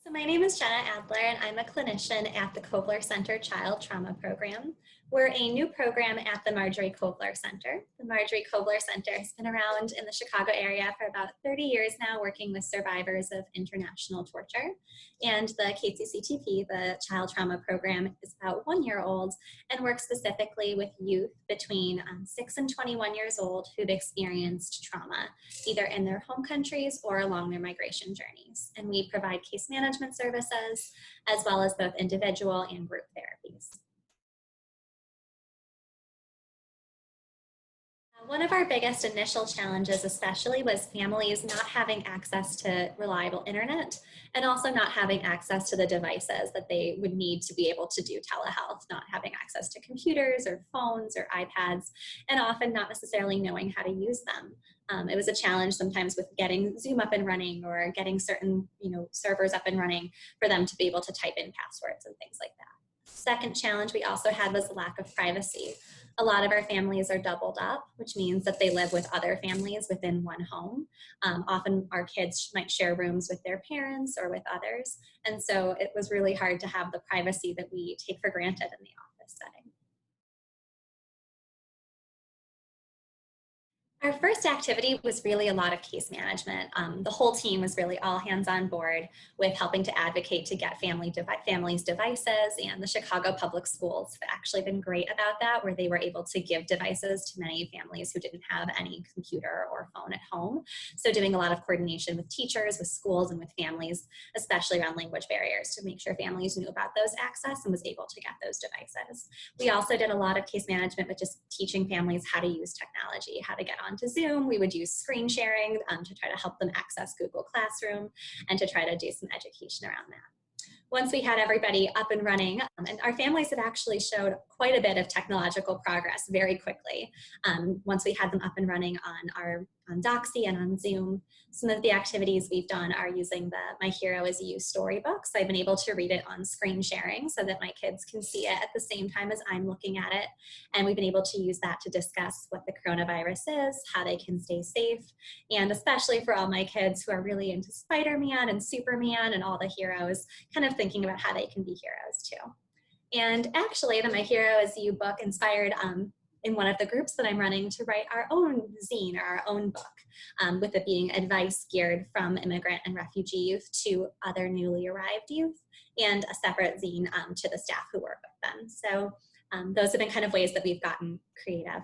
So my name is Jenna Adler, and I'm a clinician at the Kovler Center Child Trauma Program. We're a new program at the Marjorie Kovler Center. The Marjorie Kovler Center has been around in the Chicago area for about 30 years now, working with survivors of international torture. And the KCCTP, the Child Trauma Program, is about 1 year old and works specifically with youth between 6 and 21 years old who've experienced trauma, either in their home countries or along their migration journeys. And we provide case management services, as well as both individual and group therapies. One of our biggest initial challenges especially was families not having access to reliable internet and also not having access to the devices that they would need to be able to do telehealth, not having access to computers or phones or iPads, and often not necessarily knowing how to use them. It was a challenge sometimes with getting Zoom up and running or getting certain servers up and running for them to be able to type in passwords and things like that. Second challenge we also had was the lack of privacy. A lot of our families are doubled up, which means that they live with other families within one home. Often our kids might share rooms with their parents or with others. And so it was really hard to have the privacy that we take for granted in the office setting. Our first activity was really a lot of case management. The whole team was really all hands on board with helping to advocate to get families devices, and the Chicago Public Schools have actually been great about that, where they were able to give devices to many families who didn't have any computer or phone at home. So doing a lot of coordination with teachers, with schools, and with families, especially around language barriers, to make sure families knew about those access and was able to get those devices. We also did a lot of case management with just teaching families how to use technology, how to get onto Zoom. We would use screen sharing to try to help them access Google Classroom and to try to do some education around that. Once we had everybody up and running, and our families had actually showed quite a bit of technological progress very quickly. Once we had them up and running on Doxy and on Zoom, some of the activities we've done are using the My Hero Is You storybook. So I've been able to read it on screen sharing so that my kids can see it at the same time as I'm looking at it. And we've been able to use that to discuss what the coronavirus is, how they can stay safe, and especially for all my kids who are really into Spider-Man and Superman and all the heroes, kind of thinking about how they can be heroes too. And actually, the My Hero Is You book inspired in one of the groups that I'm running to write our own zine or our own book, with it being advice geared from immigrant and refugee youth to other newly arrived youth, and a separate zine to the staff who work with them. So those have been kind of ways that we've gotten creative.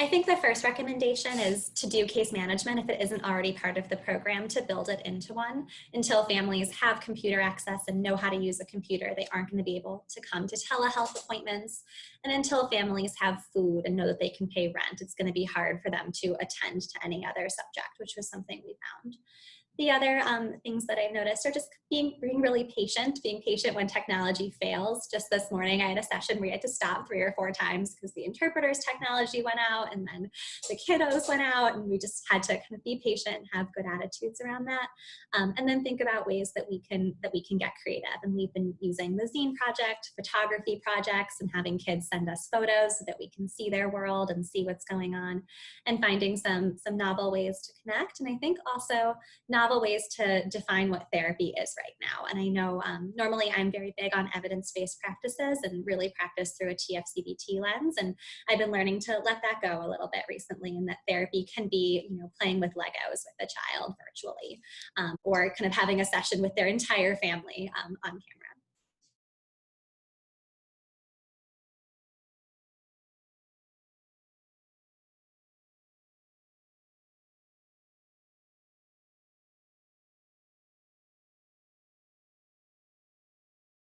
I think the first recommendation is to do case management if it isn't already part of the program, to build it into one. Until families have computer access and know how to use a computer, they aren't going to be able to come to telehealth appointments. And until families have food and know that they can pay rent, it's going to be hard for them to attend to any other subject, which was something we found. The other things that I've noticed are just being really patient, being patient when technology fails. Just this morning, I had a session where we had to stop 3 or 4 times because the interpreter's technology went out and then the kiddos went out, and we just had to kind of be patient and have good attitudes around that. And then think about ways that we can get creative. And we've been using the Zine project, photography projects, and having kids send us photos so that we can see their world and see what's going on, and finding some novel ways to connect. And I think also novel ways to define what therapy is right now. And I know normally I'm very big on evidence-based practices and really practice through a TFCBT lens. And I've been learning to let that go a little bit recently, and that therapy can be, playing with Legos with a child virtually, or kind of having a session with their entire family on camera.